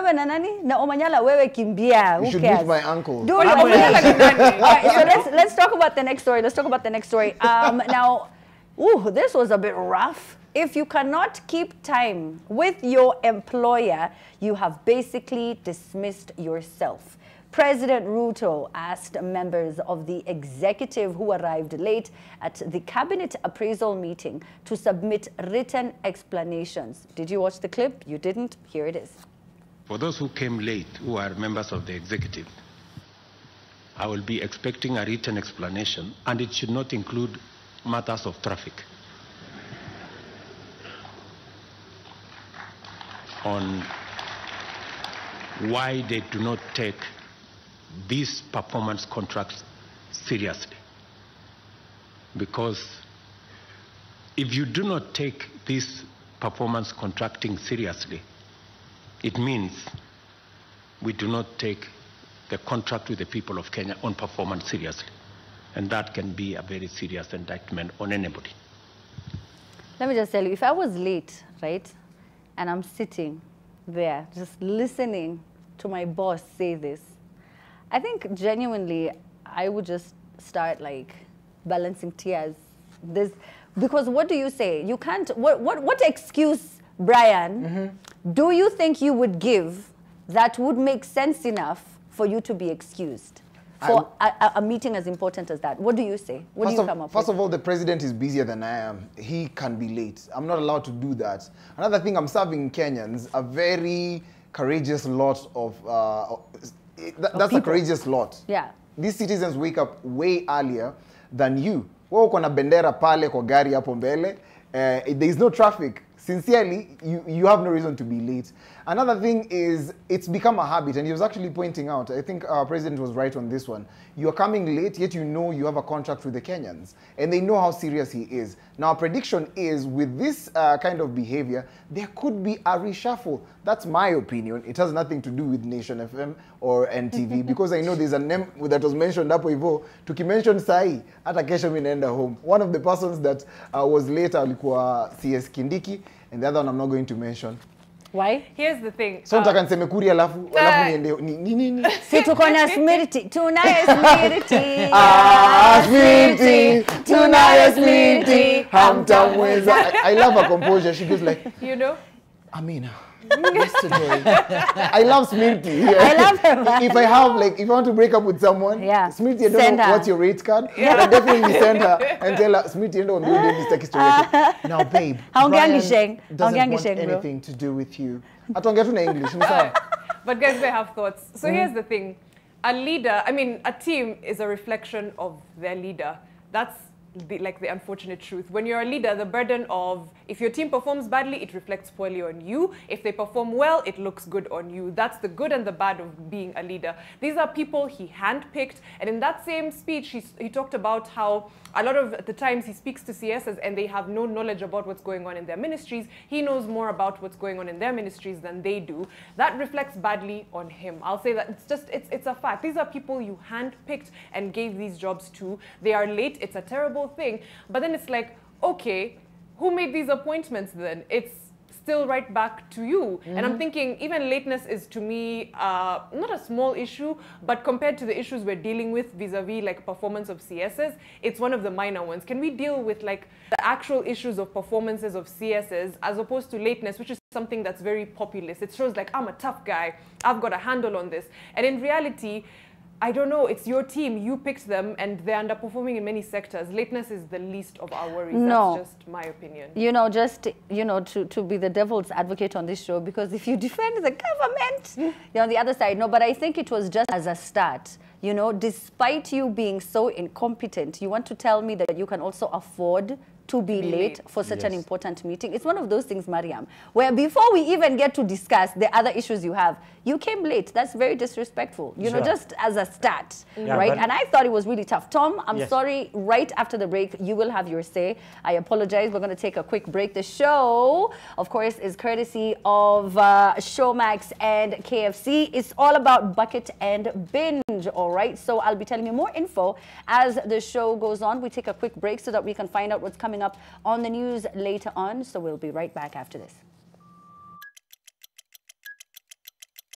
wewe na nani? Na Omanyala wewe kimbia. You should meet my uncle. Dude, Omanyala. So let's talk about the next story. Let's talk about the next story. Now, this was a bit rough. If you cannot keep time with your employer, you have basically dismissed yourself. President Ruto asked members of the executive who arrived late at the cabinet appraisal meeting to submit written explanations. Did you watch the clip? You didn't? Here it is. For those who came late, who are members of the executive, I will be expecting a written explanation, and it should not include matters of traffic, on why they do not take these performance contracts seriously. Because if you do not take this performance contracting seriously, it means we do not take the contract with the people of Kenya on performance seriously. And that can be a very serious indictment on anybody. Let me just tell you, if I was late, right, and I'm sitting there just listening to my boss say this, I think genuinely I would just start like balancing tears. Because what do you say? You can't, what excuse, Brian, do you think you would give that would make sense enough for you to be excused for a meeting as important as that? What do you say? What do you come up with? First of all, the president is busier than I am. He can be late. I'm not allowed to do that. Another thing, I'm serving Kenyans a very courageous lot of, that's a courageous lot. Yeah. These citizens wake up way earlier than you. Wewe uko na bendera pale kwa gari hapo mbele. There is no traffic. Sincerely, you have no reason to be late. Another thing is, it's become a habit, and he was actually pointing out, I think our president was right on this one. You are coming late, yet you know you have a contract with the Kenyans, and they know how serious he is. Now, our prediction is, with this kind of behavior, there could be a reshuffle. That's my opinion. It has nothing to do with Nation FM or NTV, because I know there's a name that was mentioned hapo hivyo. Tukimention sahi, hata kesho mimi naenda home. One of the persons that was late alikuwa CS Kindiki, and the other one I'm not going to mention. Why? Here's the thing. So nataka niseme kuri alafu niende nini? Si tuko na Smirti. Tunayo Smirti. Smirti. Tunayo Smirti. Hamtamweza. I love her composure. She goes like, you know? Amina. Yesterday. I love Smirti. Yeah. I love her. If I want to break up with someone, yeah. Smirti, I don't know what's your rate card. Yeah. I definitely send her and tell her, Smirti, I don't know this text. Now, babe, Brian doesn't want anything to do with you. Atonge tu na English. But guys, they have thoughts. So here's the thing. A leader, a team is a reflection of their leader. That's the unfortunate truth. When you're a leader, the burden of, if your team performs badly, it reflects poorly on you. If they perform well, it looks good on you. That's the good and the bad of being a leader. These are people he handpicked. And in that same speech, he talked about how a lot of the times he speaks to CSs and they have no knowledge about what's going on in their ministries. He knows more about what's going on in their ministries than they do. That reflects badly on him. I'll say that it's a fact. These are people you handpicked and gave these jobs to. They are late. It's a terrible thing. But then it's like, okay, who made these appointments then? It's still right back to you. And I'm thinking even lateness is, to me, not a small issue, but compared to the issues we're dealing with vis-a-vis like performance of CSs, it's one of the minor ones. Can we deal with like the actual issues of performances of CSs as opposed to lateness, which is something that's very populist? It shows like, I'm a tough guy, I've got a handle on this. And in reality, I don't know, it's your team, you picked them, and they're underperforming in many sectors. Lateness is the least of our worries. No. That's just my opinion. To be the devil's advocate on this show, because if you defend the government, you're on the other side. No, but I think it was just as a start. Despite you being so incompetent, you want to tell me that you can also afford to be late for such an important meeting. It's one of those things, Mariam, where before we even get to discuss the other issues you have, you came late. That's very disrespectful, just as a start, right? And I thought it was really tough. Tom, I'm sorry, right after the break, you will have your say. I apologize. We're going to take a quick break. The show, of course, is courtesy of Showmax and KFC. It's all about bucket and binge, all right? So I'll be telling you more info as the show goes on. We take a quick break so that we can find out what's coming up on the news later on. So we'll be right back after this.